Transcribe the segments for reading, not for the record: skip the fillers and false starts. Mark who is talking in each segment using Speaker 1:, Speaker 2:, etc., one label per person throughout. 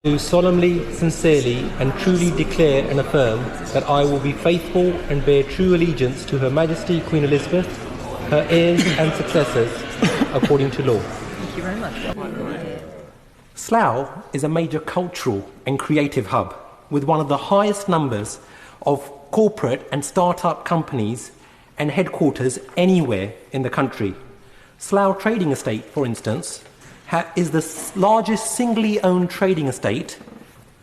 Speaker 1: Do solemnly, sincerely and truly declare and affirm that I will be faithful and bear true allegiance to Her Majesty Queen Elizabeth, her heirs and successors, according to law.
Speaker 2: Thank you very much.
Speaker 1: Slough is a major cultural and creative hub with one of the highest numbers of corporate and start-up companies and headquarters anywhere in the country. Slough Trading Estate, for instance, is the largest singly owned trading estate,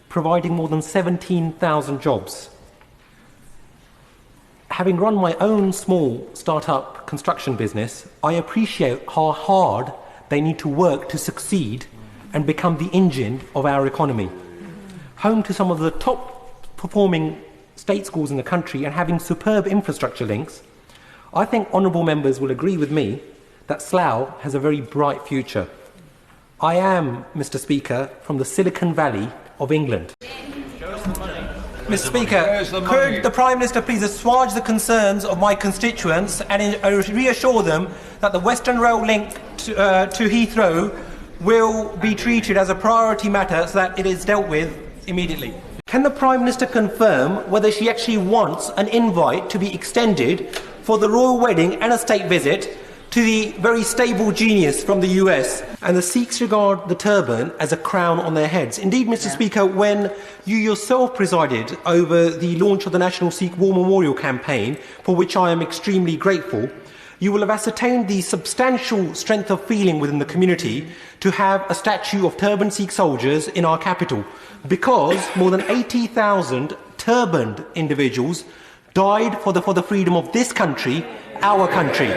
Speaker 1: providing more than 17,000 jobs. Having run my own small startup construction business, I appreciate how hard they need to work to succeed and become the engine of our economy. Home to some of the top performing state schools in the country and having superb infrastructure links, I think honourable members will agree with me that Slough has a very bright future. I am, Mr. Speaker, from the Silicon Valley of England. Mr. Speaker, could the Prime Minister please assuage the concerns of my constituents and reassure them that the Western Rail link to Heathrow will be treated as a priority matter so that it is dealt with immediately? Can the Prime Minister confirm whether she actually wants an invite to be extended for the royal wedding and a state visit to the very stable genius from the US? And the Sikhs regard the turban as a crown on their heads. Indeed, Mr. Speaker, when you yourself presided over the launch of the National Sikh War Memorial campaign, for which I am extremely grateful, you will have ascertained the substantial strength of feeling within the community to have a statue of turbaned Sikh soldiers in our capital, because more than 80,000 turbaned individuals died for the freedom of this country, our country.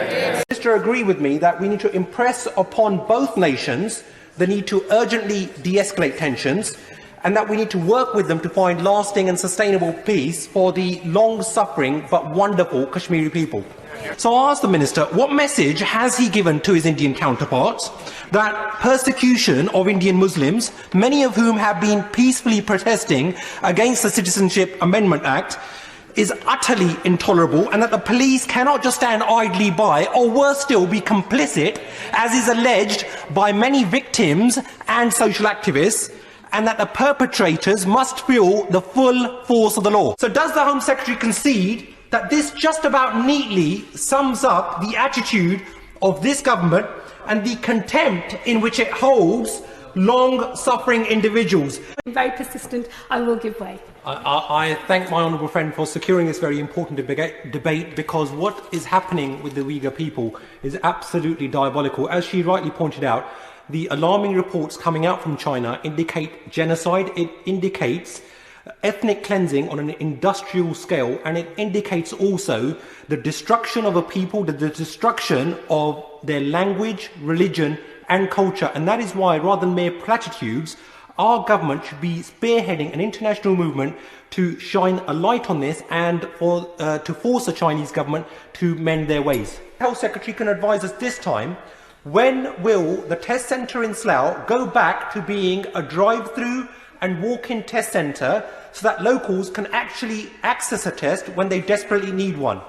Speaker 1: Minister, agree with me that we need to impress upon both nations the need to urgently de-escalate tensions and that we need to work with them to find lasting and sustainable peace for the long-suffering but wonderful Kashmiri people. So I ask the Minister, what message has he given to his Indian counterparts that persecution of Indian Muslims, many of whom have been peacefully protesting against the Citizenship Amendment Act, is utterly intolerable, and that the police cannot just stand idly by, or worse still, be complicit, as is alleged by many victims and social activists, and that the perpetrators must feel the full force of the law? So does the Home Secretary concede that this just about neatly sums up the attitude of this government and the contempt in which it holds long-suffering individuals?
Speaker 3: I'm very persistent. I will give way.
Speaker 1: I thank my honourable friend for securing this very important debate, because what is happening with the Uyghur people is absolutely diabolical. As she rightly pointed out, the alarming reports coming out from China indicate genocide, it indicates ethnic cleansing on an industrial scale, and it indicates also the destruction of a people, the destruction of their language, religion and culture. And that is why, rather than mere platitudes, our government should be spearheading an international movement to shine a light on this and to force the Chinese government to mend their ways. The Health Secretary can advise us this time, when will the test centre in Slough go back to being a drive-through and walk-in test centre so that locals can actually access a test when they desperately need one?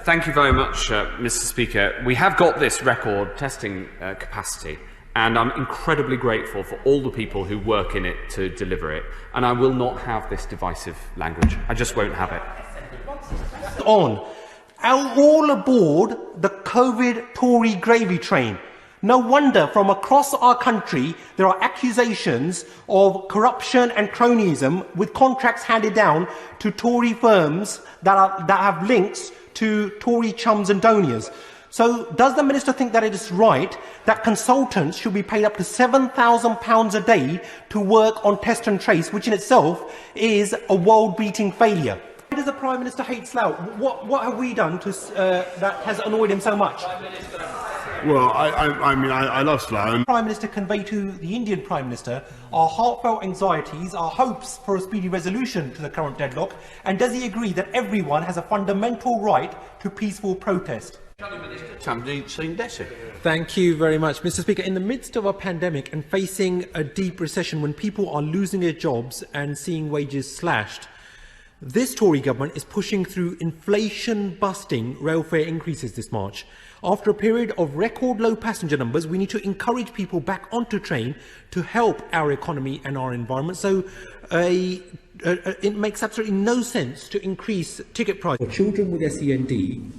Speaker 4: Thank you very much, Mr. Speaker. We have got this record testing capacity, and I'm incredibly grateful for all the people who work in it to deliver it, and I will not have this divisive language. I just won't have it.
Speaker 1: All aboard the COVID Tory gravy train. No wonder from across our country there are accusations of corruption and cronyism, with contracts handed down to Tory firms that have links to Tory chums and donors. So does the Minister think that it is right that consultants should be paid up to £7,000 a day to work on test and trace, which in itself is a world-beating failure? Why does the Prime Minister hate Slough? What have we done that has annoyed him so much?
Speaker 5: Well, I love Slough.
Speaker 1: The Prime Minister convey to the Indian Prime Minister our heartfelt anxieties, our hopes for a speedy resolution to the current deadlock, and does he agree that everyone has a fundamental right to peaceful protest?
Speaker 5: Dhesi.
Speaker 1: Thank you very much, Mr. Speaker. In the midst of a pandemic and facing a deep recession, when people are losing their jobs and seeing wages slashed, This Tory government is pushing through inflation-busting rail fare increases this March. After a period of record low passenger numbers, we need to encourage people back onto train to help our economy and our environment. So it makes absolutely no sense to increase ticket prices. For children with SEND,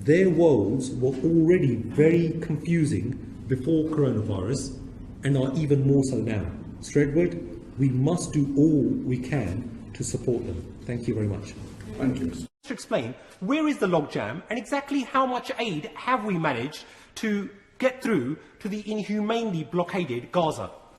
Speaker 1: their worlds were already very confusing before coronavirus and are even more so now. So Edward, we must do all we can to support them. Thank you very much.
Speaker 5: Thank you, Mr.
Speaker 1: To explain, where is the logjam and exactly how much aid have we managed to get through to the inhumanely blockaded Gaza?